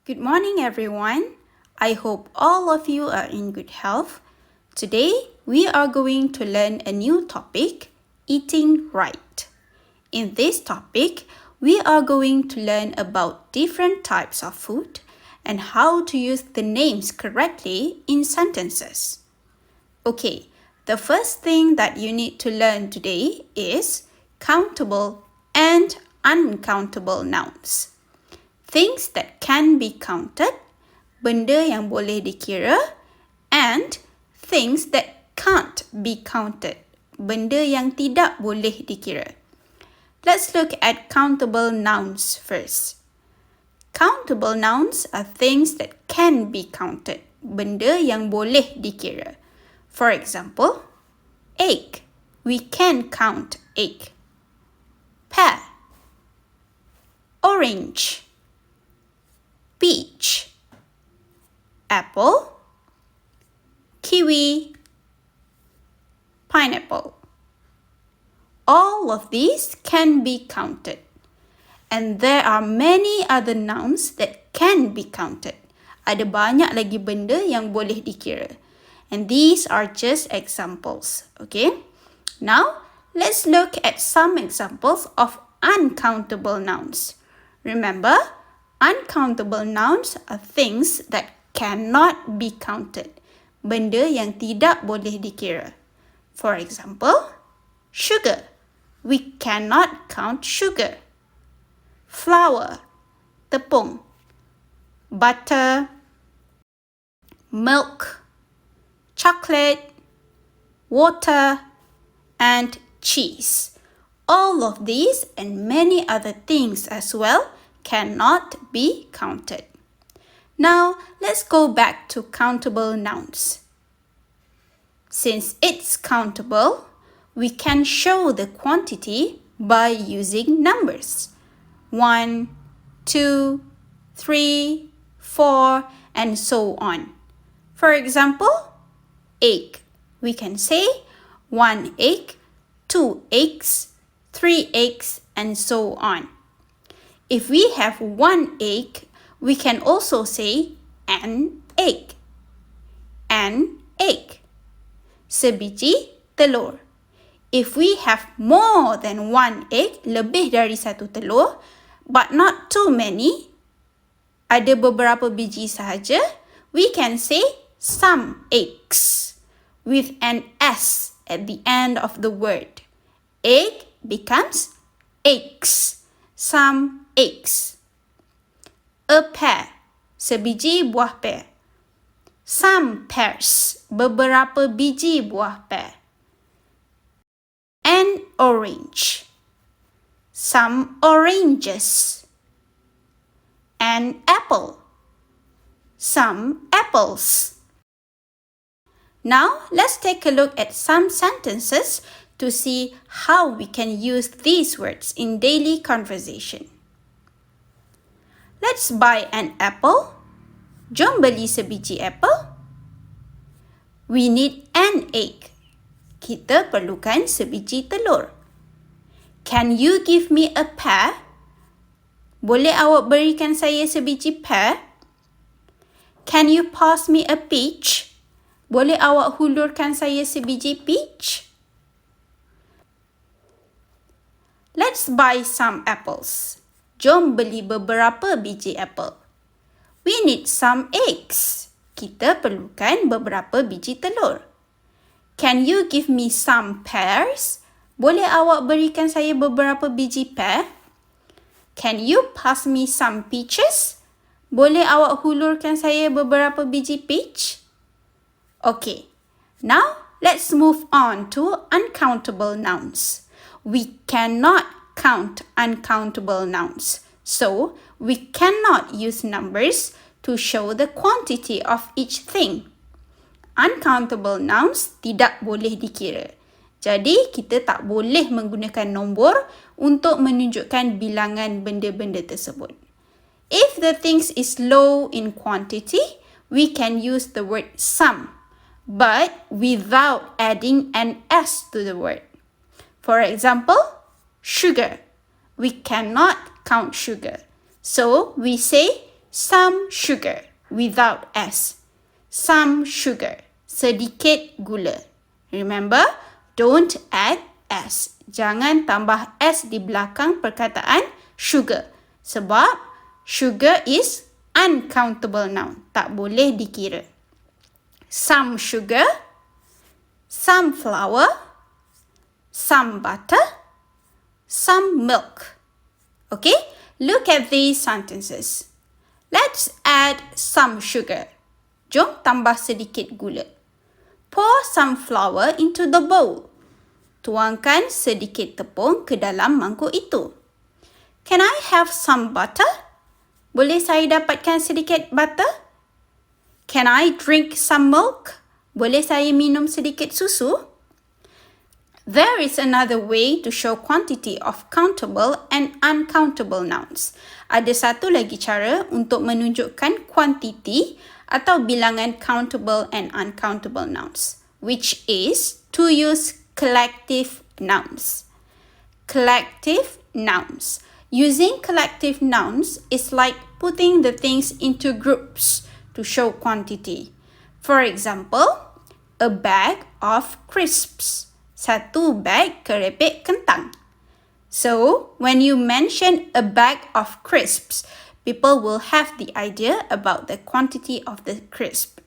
Good morning, everyone. I hope all of you are in good health. Today, we are going to learn a new topic, eating right. In this topic, we are going to learn about different types of food and how to use the names correctly in sentences. Okay, the first thing that you need to learn today is countable and uncountable nouns. Things that can be counted, benda yang boleh dikira, and things that can't be counted, benda yang tidak boleh dikira. Let's look at countable nouns first. Countable nouns are things that can be counted, benda yang boleh dikira. For example, egg. We can count egg. Pear. Orange. Peach. Apple. Kiwi. Pineapple. All of these can be counted. And there are many other nouns that can be counted. Ada banyak lagi benda yang boleh dikira. And these are just examples. Okay? Now, let's look at some examples of uncountable nouns. Remember, uncountable nouns are things that cannot be counted. Benda yang tidak boleh dikira. For example, sugar. We cannot count sugar. Flour, tepung. Butter, milk, chocolate, water, and cheese. All of these and many other things as well cannot be counted. Now, let's go back to countable nouns. Since it's countable, we can show the quantity by using numbers. 1, 2, 3, 4, and so on. For example, egg. We can say 1 egg, 2 eggs, 3 eggs, and so on. If we have 1 egg, we can also say an egg. An egg. Sebiji telur. If we have more than 1 egg, lebih dari satu telur, but not too many, ada beberapa biji sahaja, we can say some eggs with an S at the end of the word. Egg becomes eggs. Some eggs. A pear. Sebiji buah pear. Some pears. Beberapa biji buah pear. An orange. Some oranges. An apple. Some apples. Now, let's take a look at some sentences to see how we can use these words in daily conversation. Let's buy an apple. Jom beli sebiji apple. We need an egg. Kita perlukan sebiji telur. Can you give me a pear? Boleh awak berikan saya sebiji pear? Can you pass me a peach? Boleh awak hulurkan saya sebiji peach? Let's buy some apples. Jom beli beberapa biji apple. We need some eggs. Kita perlukan beberapa biji telur. Can you give me some pears? Boleh awak berikan saya beberapa biji pear? Can you pass me some peaches? Boleh awak hulurkan saya beberapa biji peach? Okay, now let's move on to uncountable nouns. We cannot count uncountable nouns. So, we cannot use numbers to show the quantity of each thing. Uncountable nouns tidak boleh dikira. Jadi, kita tak boleh menggunakan nombor untuk menunjukkan bilangan benda-benda tersebut. If the things is low in quantity, we can use the word some, but without adding an S to the word. For example, sugar. We cannot count sugar. So, we say Some sugar without S. Some sugar. Sedikit gula. Remember, don't add S. Jangan tambah S di belakang perkataan sugar. Sebab sugar is uncountable noun. Tak boleh dikira. Some sugar, some flour, some butter, some milk. Okay, look at these sentences. Let's add some sugar. Jom tambah sedikit gula. Pour some flour into the bowl. Tuangkan sedikit tepung ke dalam mangkuk itu. Can I have some butter? Boleh saya dapatkan sedikit butter? Can I drink some milk? Boleh saya minum sedikit susu? There is another way to show quantity of countable and uncountable nouns. Ada satu lagi cara untuk menunjukkan kuantiti atau bilangan countable and uncountable nouns, which is to use collective nouns. Collective nouns. Using collective nouns is like putting the things into groups to show quantity. For example, a bag of crisps. Satu bag keripik kentang. So, when you mention a bag of crisps, people will have the idea about the quantity of the crisp.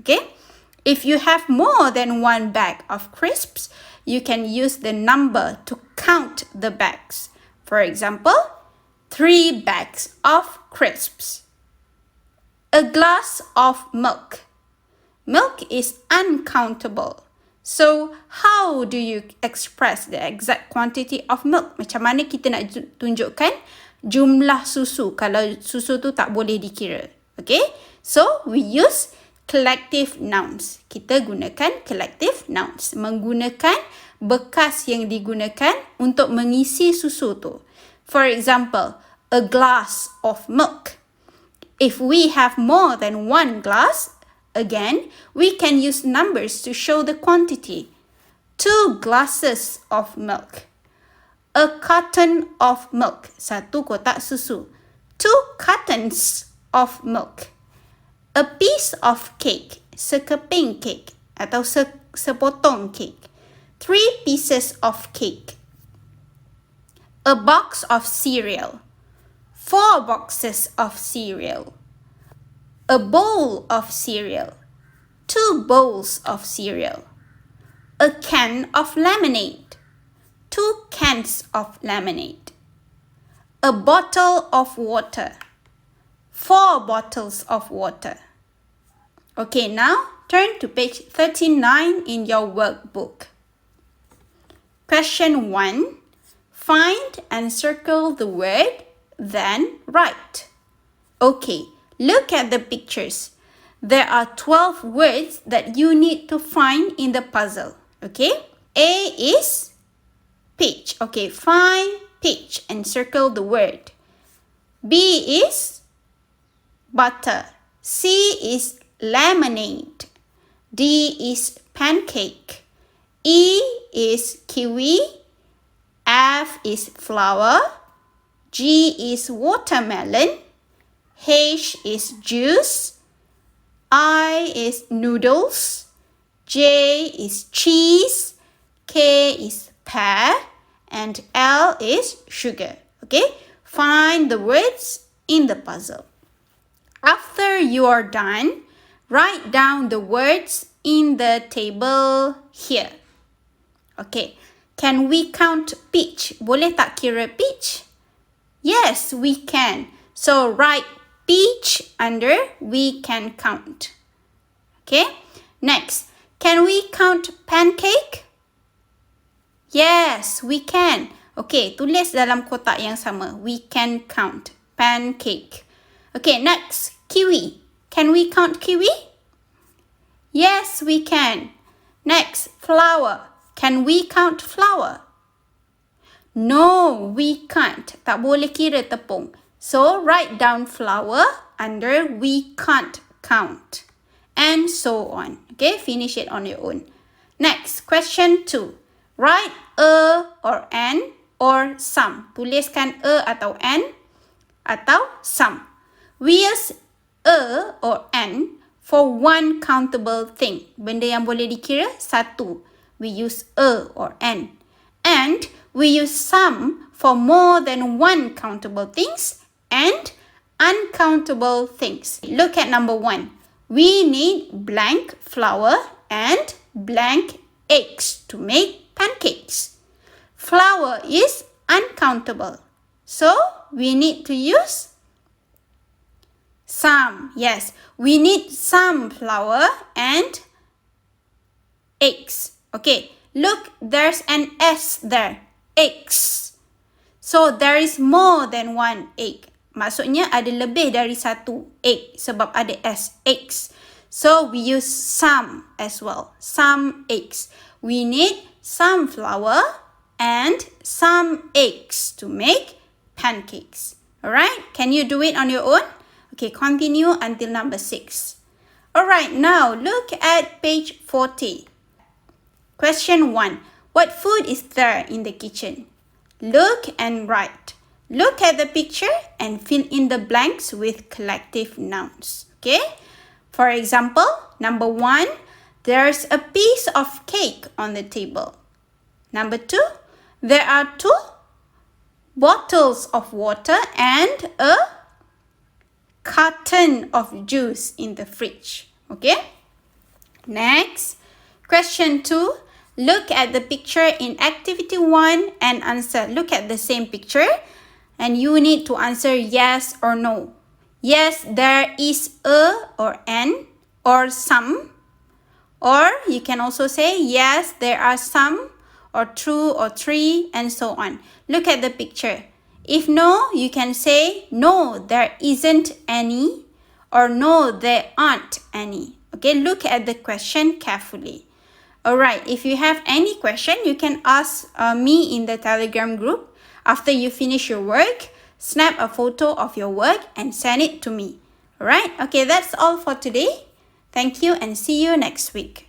Okay? If you have more than one bag of crisps, you can use the number to count the bags. For example, 3 bags of crisps. A glass of milk. Milk is uncountable. So, how do you express the exact quantity of milk? Macam mana kita nak tunjukkan jumlah susu kalau susu tu tak boleh dikira? Okay? So, we use collective nouns. Kita gunakan collective nouns. Menggunakan bekas yang digunakan untuk mengisi susu tu. For example, a glass of milk. If we have more than one glass, again, we can use numbers to show the quantity. 2 glasses of milk. A carton of milk. 1 kotak susu. 2 cartons of milk. A piece of cake. Sekeping cake atau sepotong cake. 3 pieces of cake. A box of cereal. 4 boxes of cereal. A bowl of cereal. 2 bowls of cereal. A can of lemonade. 2 cans of lemonade. A bottle of water. 4 bottles of water. Okay, now turn to page 39 in your workbook. Question 1. Find and circle the word, then write. Okay, look at the pictures. There are 12 words that you need to find in the puzzle. Okay? A is peach. Okay, find peach and circle the word. B is butter. C is lemonade. D is pancake. E is kiwi. F is flower. G is watermelon. H is juice. I is noodles. J is cheese. K is pear. And L is sugar. Okay? Find the words in the puzzle. After you are done, write down the words in the table here. Okay. Can we count peach? Boleh tak kira peach? Yes, we can. So write peach under we can count. Okay? Next, can we count pancake? Yes, we can. Okay, tulis dalam kotak yang sama. We can count pancake. Okay, next, kiwi. Can we count kiwi? Yes, we can. Next, flower. Can we count flour? No, we can't. Tak boleh kira tepung. So, write down flour under we can't count. And so on. Okay, finish it on your own. Next, question 2. Write a or an or some. Tuliskan a atau an atau some. We use a or an for one countable thing. Benda yang boleh dikira satu. We use a or an. And we use some for more than one countable things and uncountable things. Look at number 1. We need blank flour and blank eggs to make pancakes. Flour is uncountable. So, we need to use some. Yes, we need some flour and eggs. Okay, look, there's an S there. Eggs. So, there is more than one egg. Maksudnya ada lebih dari satu egg sebab ada S, eggs. So, we use some as well. Some eggs. We need some flour and some eggs to make pancakes. Alright, can you do it on your own? Okay, continue until number 6. Alright, now look at page 40. Question 1. What food is there in the kitchen? Look and write. Look at the picture and fill in the blanks with collective nouns. Okay? For example, number 1, there's a piece of cake on the table. Number 2, there are 2 bottles of water and a carton of juice in the fridge. Okay? Next, question 2. Look at the picture in activity 1 and answer. Look at the same picture and you need to answer yes or no. Yes, there is a or an or some. Or you can also say yes, there are some or 2 or 3 and so on. Look at the picture. If no, you can say no, there isn't any or no, there aren't any. Okay, look at the question carefully. Alright, if you have any question, you can ask me in the Telegram group. After you finish your work, snap a photo of your work and send it to me. Alright, okay, that's all for today. Thank you and see you next week.